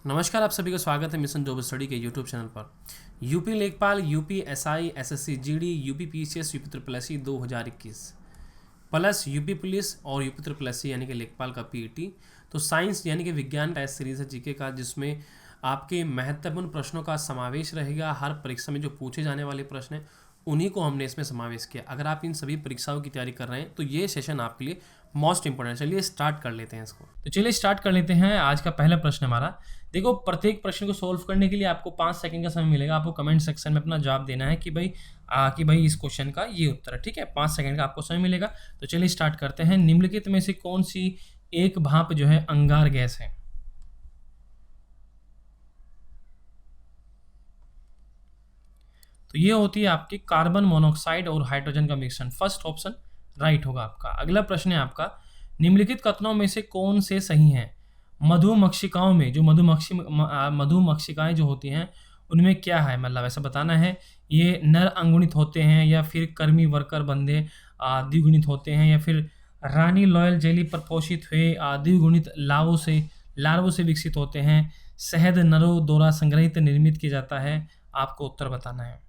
नमस्कार, आप सभी का स्वागत है मिशन जॉब स्टडी के यूट्यूब चैनल पर। यूपी लेखपाल, UP SI, SSC GD, UP PCS, UP triple SC 2021 plus UP police और यूपी ट्रिपल एससी यानी कि लेखपाल का पीईटी। तो साइंस यानी कि विज्ञान टेस्ट सीरीज है जीके का, जिसमें आपके महत्वपूर्ण प्रश्नों का समावेश रहेगा। हर परीक्षा में जो पूछे जाने वाले प्रश्न हैं उन्हीं को हमने इसमें समावेश किया। अगर आप इन सभी परीक्षाओं की तैयारी कर रहे हैं तो ये सेशन आपके लिए मोस्ट इंपॉर्टेंट है। चलिए स्टार्ट कर लेते हैं इसको। तो चलिए स्टार्ट कर लेते हैं। आज का पहला प्रश्न हमारा, देखो प्रत्येक प्रश्न को सोल्व करने के लिए आपको 5 सेकंड का समय मिलेगा। आपको कमेंट सेक्शन में अपना जवाब देना है कि भाई इस क्वेश्चन का ये उत्तर है। ठीक है, 5 सेकंड का आपको समय मिलेगा। तो चलिए स्टार्ट करते हैं। निम्नलिखित में से कौन सी एक भाप जो है अंगार गैस है? तो ये होती है आपकी कार्बन मोनोऑक्साइड और हाइड्रोजन का मिश्रण। फर्स्ट ऑप्शन राइट होगा आपका। अगला प्रश्न है आपका, निम्नलिखित कथनों में से कौन से सही हैं? मधुमक्षिकाओं में जो मधुमक्षिकाएं जो होती हैं उनमें क्या है, मतलब ऐसा बताना है। ये नर अंगुणित होते हैं या फिर कर्मी वर्कर बंधे द्विगुणित होते हैं या फिर रानी लॉयल जेली पर पोषित हुए द्विगुणित लार्वों से विकसित होते हैं। शहद नरों द्वारा संग्रहित निर्मित किया जाता है। आपको उत्तर बताना है।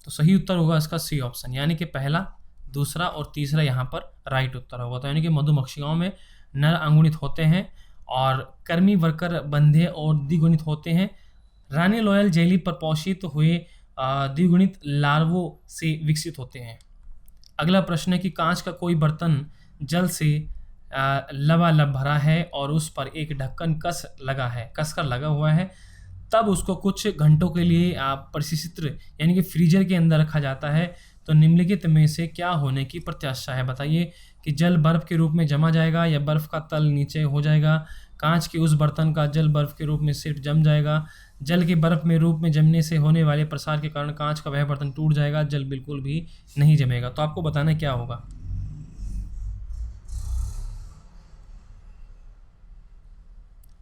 तो सही उत्तर होगा इसका सी ऑप्शन, यानी कि पहला, दूसरा और तीसरा यहाँ पर राइट उत्तर होगा। तो यानी कि मधुमक्षिकाओं में नर अंगुणित होते हैं और कर्मी वर्कर बंधे और द्विगुणित होते हैं। रानी लॉयल जेली पर पोषित हुए द्विगुणित लार्वों से विकसित होते हैं। अगला प्रश्न है कि कांच का कोई बर्तन जल से लबालब भरा है और उस पर एक ढक्कन कसकर लगा हुआ है, तब उसको कुछ घंटों के लिए परिशिष्ट यानी कि फ्रीजर के अंदर रखा जाता है। तो निम्नलिखित में से क्या होने की प्रत्याशा है? बताइए कि जल बर्फ के रूप में जमा जाएगा या बर्फ का तल नीचे हो जाएगा। कांच के उस बर्तन का जल बर्फ के रूप में सिर्फ जम जाएगा। जल के बर्फ में रूप में जमने से होने वाले प्रसार के कारण कांच का वह बर्तन टूट जाएगा। जल बिल्कुल भी नहीं जमेगा। तो आपको बताना क्या होगा।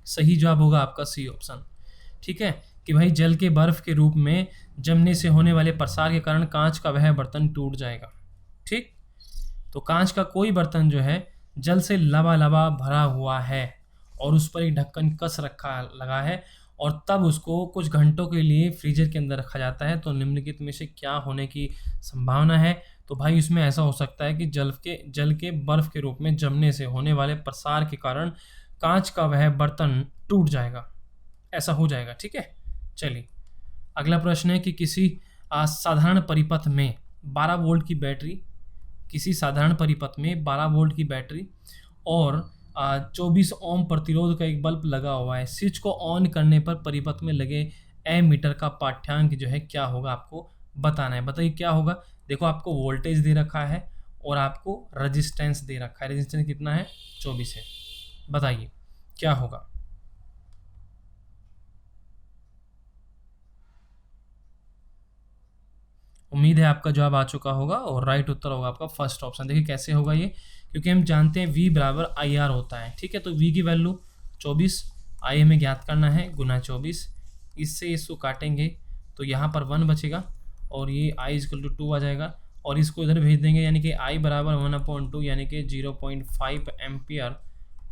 सही जवाब होगा आपका सी ऑप्शन। ठीक है, कि भाई जल के बर्फ के रूप में जमने से होने वाले प्रसार के कारण कांच का वह बर्तन टूट जाएगा। ठीक, तो कांच का कोई बर्तन जो है जल से लबालब भरा हुआ है और उस पर एक ढक्कन कस लगा है और तब उसको कुछ घंटों के लिए फ्रीजर के अंदर रखा जाता है। तो निम्नलिखित में से क्या होने की संभावना है? तो भाई इसमें ऐसा हो सकता है कि जल के बर्फ के रूप में जमने से होने वाले प्रसार के कारण कांच का वह बर्तन टूट जाएगा, ऐसा हो जाएगा। ठीक है, चलिए अगला प्रश्न है कि किसी साधारण परिपथ में 12 वोल्ट की बैटरी और 24 ओम प्रतिरोध का एक बल्ब लगा हुआ है। स्विच को ऑन करने पर परिपथ में लगे एमीटर का पाठ्यांक जो है क्या होगा, आपको बताना है। बताइए क्या होगा। देखो आपको वोल्टेज दे रखा है और आपको रेजिस्टेंस दे रखा है। रेजिस्टेंस कितना है? 24 है। बताइए क्या होगा। उम्मीद है आपका जवाब आ चुका होगा और राइट उत्तर होगा आपका फर्स्ट ऑप्शन। देखिए कैसे होगा ये, क्योंकि हम जानते हैं V बराबर IR होता है। ठीक है, तो V की वैल्यू 24 I हमें ज्ञात करना है, गुना 24। इससे इसको काटेंगे तो यहाँ पर 1 बचेगा और ये I = 2 आ जाएगा और इसको इधर भेज देंगे, यानी कि I बराबर 1/2 यानी कि 0.5 एम्पियर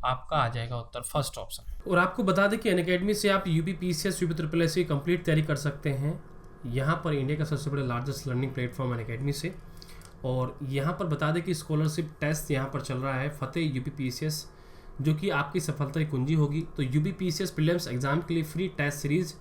आपका आ जाएगा उत्तर फर्स्ट ऑप्शन। और आपको बता दें कि अनअकैडमी से आप UP PCS, UP triple SC complete तैयारी कर सकते हैं। यहाँ पर इंडिया का सबसे बड़ा लार्जेस्ट लर्निंग प्लेटफॉर्म अनअकैडमी से। और यहाँ पर बता दें कि स्कॉलरशिप टेस्ट यहाँ पर चल रहा है फतेह यूपी पीसीएस, जो कि आपकी सफलता की कुंजी होगी। तो यूपी पीसीएस प्रीलिम्स एग्जाम के लिए फ्री टेस्ट सीरीज,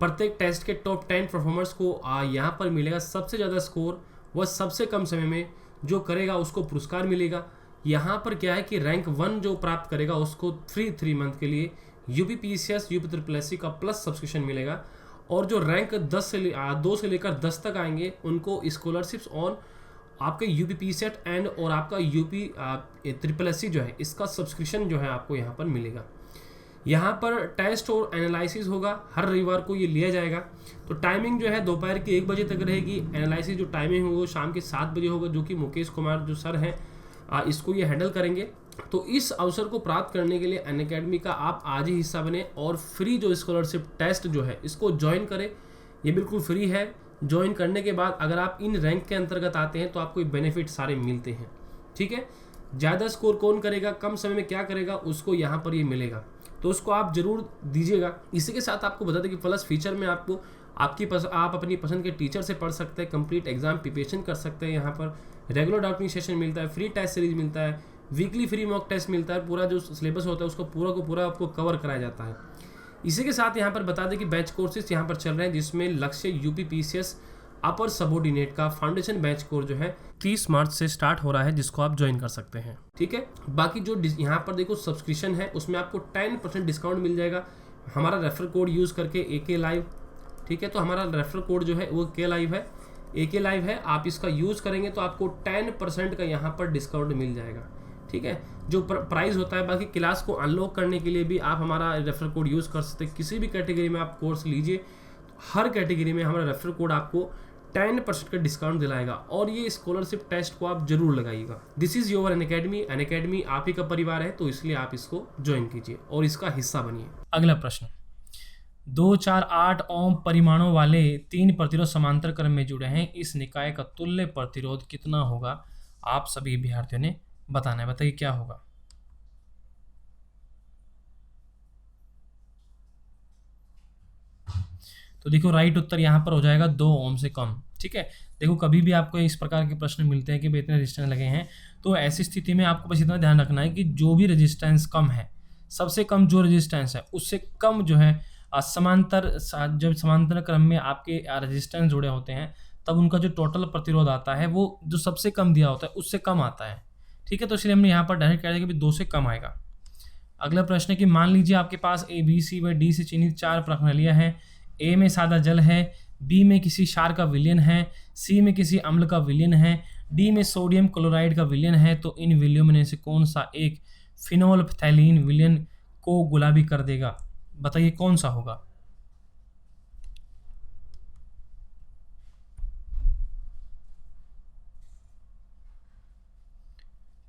प्रत्येक टेस्ट के टॉप 10 परफॉर्मर्स को यहाँ पर मिलेगा सबसे ज़्यादा स्कोर, वह सबसे कम समय में जो करेगा उसको पुरस्कार मिलेगा। यहाँ पर क्या है कि रैंक 1 जो प्राप्त करेगा उसको फ्री 3 मंथ के लिए UP PCS, UP triple SC का प्लस सब्सक्रिप्शन मिलेगा। और जो रैंक 2 से लेकर 10 तक आएंगे उनको स्कॉलरशिप्स ऑन आपके यूपी पीसेट एंड और आपका यूपी ट्रिपल एससी जो है इसका सब्सक्रिप्शन जो है आपको यहाँ पर मिलेगा। यहाँ पर टेस्ट और एनालिसिस होगा, हर रविवार को ये लिया जाएगा। तो टाइमिंग जो है दोपहर के 1 बजे तक रहेगी। एनालिसिस जो टाइमिंग होगा वो शाम के 7 बजे होगा, जो कि मुकेश कुमार जो सर हैं इसको ये हैंडल करेंगे। तो इस अवसर को प्राप्त करने के लिए अनअकैडमी का आप आज ही हिस्सा बने और फ्री जो स्कॉलरशिप टेस्ट जो है इसको ज्वाइन करें। ये बिल्कुल फ्री है। ज्वाइन करने के बाद अगर आप इन रैंक के अंतर्गत आते हैं तो आपको बेनिफिट सारे मिलते हैं। ठीक है, ज़्यादा स्कोर कौन करेगा, कम समय में क्या करेगा, उसको यहाँ पर ये मिलेगा, तो उसको आप जरूर दीजिएगा। इसी के साथ आपको बता दें कि प्लस फीचर में आपको आप अपनी पसंद के टीचर से पढ़ सकते हैं, कंप्लीट एग्जाम प्रिपरेशन कर सकते हैं। यहाँ पर रेगुलर डाउटिंग सेशन मिलता है, फ्री टेस्ट सीरीज मिलता है, वीकली फ्री मॉक टेस्ट मिलता है, पूरा जो सिलेबस होता है उसको पूरा को पूरा आपको कवर कराया जाता है। इसी के साथ यहाँ पर बता दें कि बैच कोर्सेज यहाँ पर चल रहे हैं, जिसमें लक्ष्य यूपी पीसीएस अपर सबऑर्डिनेट का फाउंडेशन बैच कोर्स जो है 30 मार्च से स्टार्ट हो रहा है, जिसको आप ज्वाइन कर सकते हैं। ठीक है, बाकी जो यहाँ पर देखो सब्सक्रिप्शन है उसमें आपको 10% डिस्काउंट मिल जाएगा हमारा रेफर कोड यूज़ करके, AK लाइव। ठीक है, तो हमारा रेफर कोड जो है वो AK लाइव है, AK लाइव है। आप इसका यूज़ करेंगे तो आपको 10% का यहाँ पर डिस्काउंट मिल जाएगा। ठीक है, जो प्राइस होता है, बाकी क्लास को अनलॉक करने के लिए भी आप हमारा रेफर कोड यूज़ कर सकते हैं। किसी भी कैटेगरी में आप कोर्स लीजिए, हर कैटेगरी में हमारा रेफर कोड आपको 10% का डिस्काउंट दिलाएगा, और ये स्कॉलरशिप टेस्ट को आप जरूर लगाइएगा। दिस इज़ योर अनअकैडमी आप ही का परिवार है, तो इसलिए आप इसको ज्वाइन कीजिए और इसका हिस्सा बनिए। अगला प्रश्न, 2, 4, 8 ओम परिमाणों वाले 3 प्रतिरोध समांतर क्रम में जुड़े हैं, इस निकाय का तुल्य प्रतिरोध कितना होगा? आप सभी विद्यार्थियों ने बताना है, बताइए क्या होगा। तो देखो राइट उत्तर यहाँ पर हो जाएगा 2 ओम से कम। ठीक है, देखो कभी भी आपको इस प्रकार के प्रश्न मिलते हैं कि इतने रेजिस्टेंस लगे हैं, तो ऐसी स्थिति में आपको बस इतना ध्यान रखना है कि जो भी रेजिस्टेंस कम है, सबसे कम जो रेजिस्टेंस है उससे कम जो है समांतर, जब समांतर क्रम में आपके रेजिस्टेंस जुड़े होते हैं तब उनका जो टोटल प्रतिरोध आता है वो जो सबसे कम दिया होता है उससे कम आता है। ठीक है, तो इसलिए हमने यहाँ पर डायरेक्ट कह दिया कि 2 से कम आएगा। अगला प्रश्न है कि मान लीजिए आपके पास A, B, C व D से चिन्हित 4 प्रणालियाँ हैं। A में सादा जल है, B में किसी क्षार का विलयन है, C में किसी अम्ल का विलयन है, D में सोडियम क्लोराइड का विलयन है। तो इन विलयनों में से कौन सा एक फिनोल्फथैलीन विलयन को गुलाबी कर देगा? बताइए कौन सा होगा।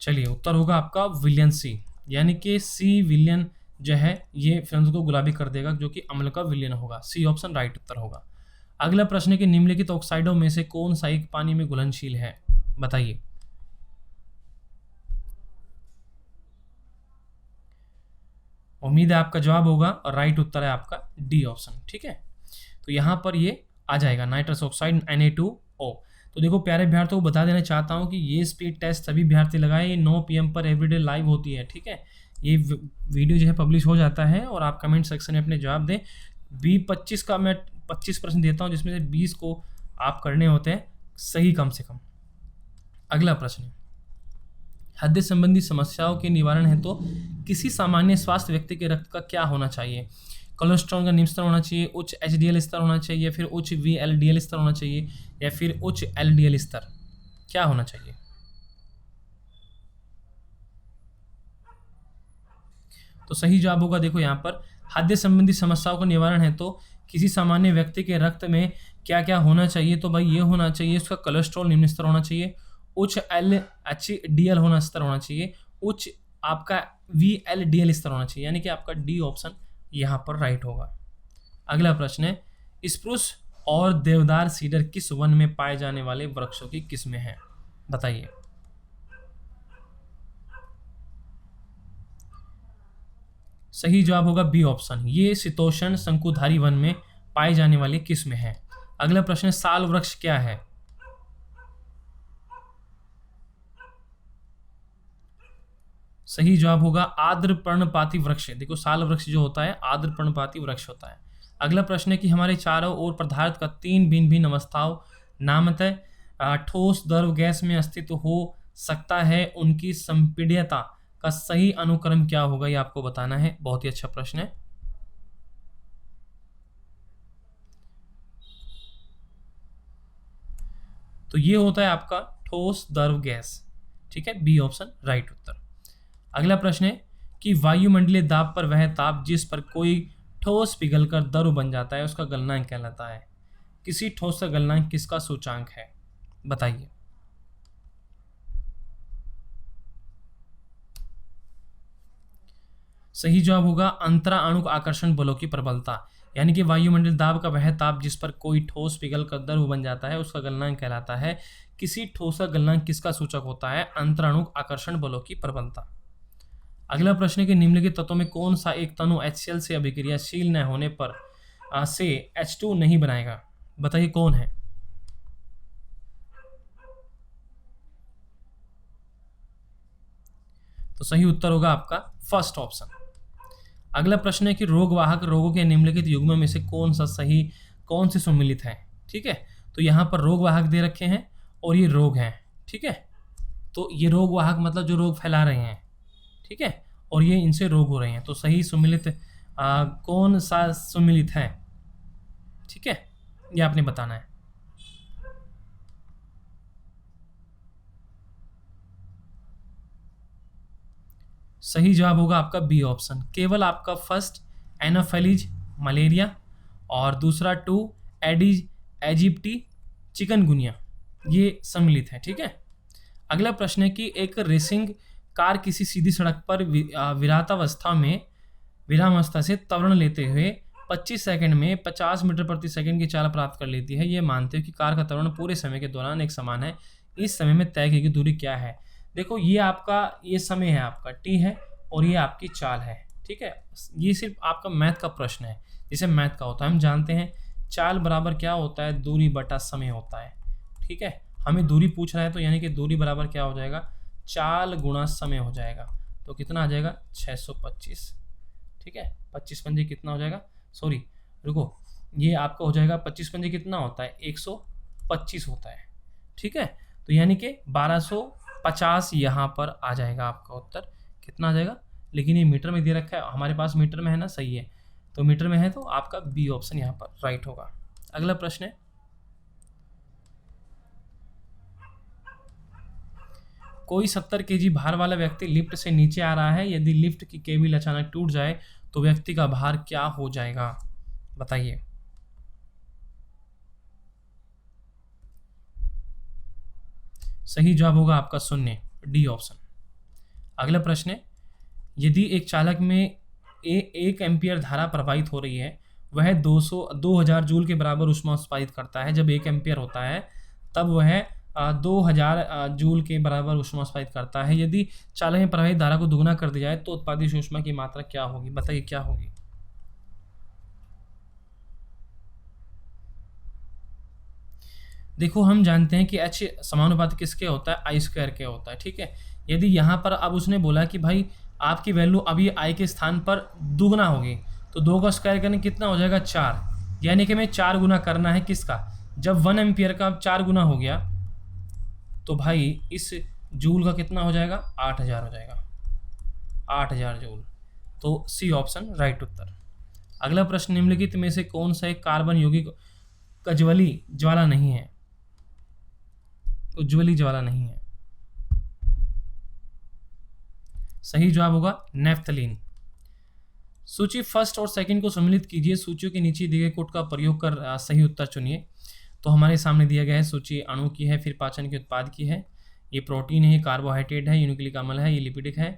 चलिए उत्तर होगा आपका विलयन C, यानी कि C विलयन जो है ये फिनोल को गुलाबी कर देगा, जो कि अम्ल का विलयन होगा। C ऑप्शन राइट उत्तर होगा। अगला प्रश्न है कि निम्नलिखित ऑक्साइडों में से कौन सा एक पानी में घुलनशील है? बताइए। उम्मीद है आपका जवाब होगा, और राइट उत्तर है आपका D ऑप्शन। ठीक है, तो यहाँ पर ये आ जाएगा नाइट्रस ऑक्साइड Na2O। तो देखो प्यारे विद्यार्थियों को बता देना चाहता हूँ कि ये स्पीड टेस्ट सभी विद्यार्थी लगाए, ये 9 PM पर एवरीडे लाइव होती है। ठीक है, ये वीडियो जो है पब्लिश हो जाता है, और आप कमेंट सेक्शन में अपने जवाब दें। 25 का मैं 25 प्रश्न देता हूँ, जिसमें से 20 को आप करने होते हैं सही कम से कम। अगला प्रश्न, हृदय संबंधी समस्याओं के निवारण है तो किसी सामान्य स्वास्थ्य व्यक्ति के रक्त का क्या होना चाहिए? कोलेस्ट्रॉल का निम्न स्तर होना चाहिए, उच्च HDL स्तर होना चाहिए, फिर उच्च VLDL स्तर होना चाहिए, या फिर उच्च LDL स्तर, क्या होना चाहिए? तो सही जवाब होगा देखो यहाँ पर, हृदय संबंधी समस्याओं का निवारण है तो किसी सामान्य व्यक्ति के रक्त में क्या क्या होना चाहिए? तो भाई ये होना चाहिए, उसका कोलेस्ट्रॉल निम्न स्तर होना चाहिए, उच्च HDL स्तर होना चाहिए, उच्च आपका VLDL स्तर होना चाहिए, यानी कि आपका D ऑप्शन यहाँ पर राइट होगा। अगला प्रश्न है, स्प्रूस और देवदार सीडर किस वन में पाए जाने वाले वृक्षों की किस्में हैं? बताइए। सही जवाब होगा B ऑप्शन, ये शीतोष्ण शंकुधारी वन में पाए जाने वाली किस्में हैं। अगला प्रश्न है, साल वृक्ष क्या है? सही जवाब होगा आर्द्र पर्णपाती वृक्ष। देखो साल वृक्ष जो होता है आर्द्र पर्णपाती वृक्ष होता है। अगला प्रश्न है कि हमारे चारों ओर पदार्थ का 3 भिन्न भिन्न अवस्थाओं नामतः ठोस, द्रव, गैस में अस्तित्व हो सकता है, उनकी संपीड्यता का सही अनुक्रम क्या होगा? ये आपको बताना है। बहुत ही अच्छा प्रश्न है। तो ये होता है आपका ठोस, द्रव, गैस। ठीक है, B ऑप्शन राइट उत्तर। अगला प्रश्न है कि वायुमंडलीय दाब पर वह ताप जिस पर कोई ठोस पिघलकर द्रव बन जाता है उसका गलनांक कहलाता है। किसी ठोस का गलनांक किसका सूचांक है? बताइए। सही जवाब होगा अंतराणुक आकर्षण बलों की प्रबलता, यानी कि वायुमंडलीय दाब का वह ताप जिस पर कोई ठोस पिघल कर द्रव बन जाता है उसका गलनांक कहलाता है। किसी ठोस का गलनांक किसका सूचक होता है? अंतराणुक आकर्षण बलों की प्रबलता। अगला प्रश्न है कि निम्नलिखित तत्वों में कौन सा एक तनु HCl से अभिक्रियाशील न होने पर से H2 नहीं बनाएगा? बताइए कौन है? तो सही उत्तर होगा आपका फर्स्ट ऑप्शन। अगला प्रश्न है कि रोगवाहक रोगों के निम्नलिखित युग्म में से कौन से सम्मिलित है? ठीक है, तो यहाँ पर रोगवाहक दे रखे हैं और ये रोग हैं। ठीक है, तो ये रोगवाहक मतलब जो रोग फैला रहे हैं, ठीक है, और ये इनसे रोग हो रहे हैं। तो सही सम्मिलित कौन सा सम्मिलित है? ठीक है, ये आपने बताना है। सही जवाब होगा आपका बी ऑप्शन। केवल आपका फर्स्ट एनाफेलिज मलेरिया और दूसरा 2 एडिज एजिप्टी चिकनगुनिया ये सम्मिलित है। ठीक है, अगला प्रश्न है कि एक रेसिंग कार किसी सीधी सड़क पर विरामावस्था से त्वरण लेते हुए 25 सेकंड में 50 मीटर प्रति सेकंड की चाल प्राप्त कर लेती है। ये मानते हो कि कार का त्वरण पूरे समय के दौरान एक समान है। इस समय में तय की गई दूरी क्या है? देखो, ये आपका ये समय है, आपका टी है और ये आपकी चाल है। ठीक है, ये सिर्फ आपका मैथ का प्रश्न है, जिसे मैथ का होता है। हम जानते हैं चाल बराबर क्या होता है? दूरी बटा समय होता है। ठीक है, हमें दूरी पूछ रहा है तो यानी कि दूरी बराबर क्या हो जाएगा? चाल गुणा समय हो जाएगा। तो कितना आ जाएगा? 625। ठीक है, 25 पंजे कितना हो जाएगा? सॉरी रुको, ये आपका हो जाएगा 25 पंजे कितना होता है? 125 होता है। ठीक है, तो यानी कि 1250 यहाँ पर आ जाएगा आपका उत्तर। कितना आ जाएगा? लेकिन ये मीटर में दे रखा है, हमारे पास मीटर में है ना, सही है, तो मीटर में है तो आपका बी ऑप्शन यहाँ पर राइट होगा। अगला प्रश्न है, कोई 70 केजी भार वाला व्यक्ति लिफ्ट से नीचे आ रहा है। यदि लिफ्ट की केबिल अचानक टूट जाए तो व्यक्ति का भार क्या हो जाएगा? बताइए। सही जवाब होगा आपका 0, डी ऑप्शन। अगला प्रश्न है, यदि एक चालक में 1 एम्पियर धारा प्रवाहित हो रही है, वह 2000 जूल के बराबर ऊष्मा उत्पादित करता है। जब 1 एम्पियर होता है तब वह 2000 जूल के बराबर ऊष्मा उत्पादित करता है। यदि चालक में प्रवाहित धारा को दुगना कर दिया जाए तो उत्पादित ऊष्मा की मात्रा क्या होगी? बताइए क्या होगी? देखो, हम जानते हैं कि H समानुपाती किसके होता है? आई स्क्वायर के होता है। ठीक है, यदि यहाँ पर अब उसने बोला कि भाई आपकी वैल्यू अभी आई के स्थान पर दुगना होगी, तो 2 का स्क्वायर करने कितना हो जाएगा? 4, यानी कि हमें 4 गुना करना है किसका? जब 1 एम्पियर का 4 गुना हो गया तो भाई इस जूल का कितना हो जाएगा? 8000 हो जाएगा, 8000 जूल। तो सी ऑप्शन राइट उत्तर। अगला प्रश्न, निम्नलिखित में से कौन सा एक कार्बन यौगिक उज्ज्वली ज्वाला नहीं है? उज्ज्वली ज्वाला नहीं है। सही जवाब होगा नेफ्थलीन। सूची फर्स्ट और सेकंड को सम्मिलित कीजिए। सूचियों के नीचे दिए गए कोड का प्रयोग कर सही उत्तर चुनिए। तो हमारे सामने दिया गया है, सूची अणु की है, फिर पाचन के उत्पाद की है, ये प्रोटीन है, ये कार्बोहाइड्रेट है, ये न्यूक्लिक अम्ल है, ये लिपिडिक है,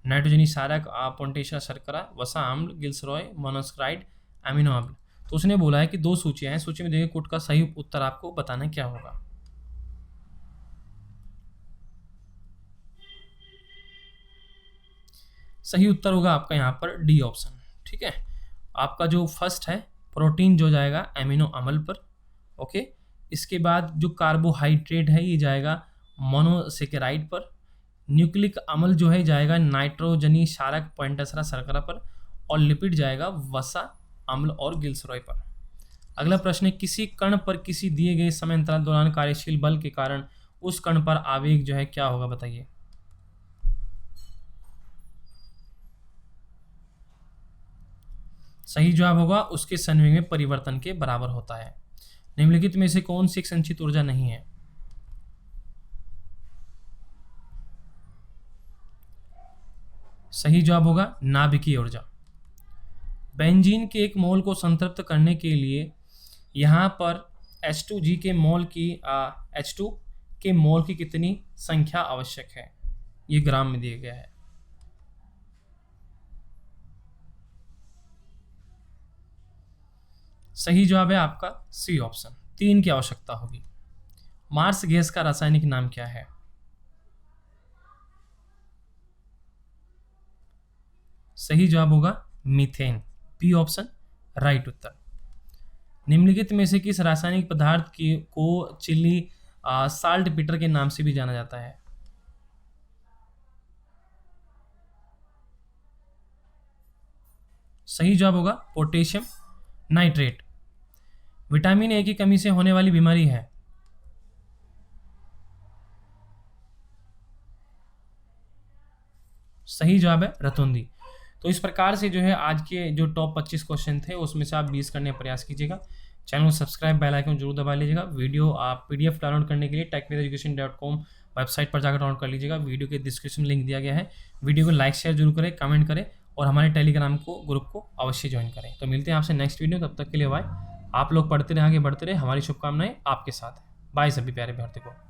नाइट्रोजनी क्षारक, पोटेशियम शर्करा, वसा अम्ल, गिल्सरॉय, मोनोस्क्राइड, अमीनो अम्ल। तो उसने बोला है कि 2 सूचियां हैं, सूची में दिए गए कोड का सही उत्तर आपको बताना क्या होगा। सही उत्तर होगा आपका यहाँ पर डी ऑप्शन। ठीक है, आपका जो फर्स्ट है प्रोटीन जो जाएगा एमिनो अम्ल पर। ओके, इसके बाद जो कार्बोहाइड्रेट है ये जाएगा मोनोसेकेराइड पर। न्यूक्लिक अम्ल जो है जाएगा नाइट्रोजनी क्षारक पोटेशियम शर्करा पर, और लिपिड जाएगा वसा अम्ल और गिल्सरॉय पर। अगला प्रश्न है, किसी कण पर किसी दिए गए समय अंतराल दौरान कार्यशील बल के कारण उस कण पर आवेग जो है क्या होगा? बताइए। सही जवाब होगा उसके संवेग में परिवर्तन के बराबर होता है। निम्नलिखित में से कौन सी एक संचित ऊर्जा नहीं है? सही जवाब होगा नाभिकीय ऊर्जा। बेंजीन के एक मोल को संतृप्त करने के लिए यहाँ पर H2 के मोल की कितनी संख्या आवश्यक है? ये ग्राम में दिया गया है। सही जवाब है आपका सी ऑप्शन, 3 की आवश्यकता होगी। मार्स गैस का रासायनिक नाम क्या है? सही जवाब होगा मीथेन, बी ऑप्शन राइट उत्तर। निम्नलिखित में से किस रासायनिक पदार्थ की को चिली साल्ट पीटर के नाम से भी जाना जाता है? सही जवाब होगा पोटेशियम नाइट्रेट। विटामिन ए की कमी से होने वाली बीमारी है? सही जवाब है रतौंधी। तो इस प्रकार से जो है आज के जो टॉप 25 क्वेश्चन थे उसमें से आप 20 करने का प्रयास कीजिएगा। चैनल को सब्सक्राइब, बेल आइकन जरूर दबा लीजिएगा। वीडियो आप पीडीएफ डाउनलोड करने के लिए technicaleducation.com वेबसाइट पर जाकर डाउनलोड कर लीजिएगा। वीडियो के डिस्क्रिप्शन में लिंक दिया गया है। वीडियो को लाइक शेयर जरूर करें, कमेंट करें और हमारे टेलीग्राम को ग्रुप को अवश्य ज्वाइन करें। तो मिलते हैं आपसे नेक्स्ट वीडियो, तब तक के लिए बाय। आप लोग पढ़ते रहे, आगे बढ़ते रहे, हमारी शुभकामनाएं आपके साथ है। बाय सभी प्यारे विद्यार्थी को।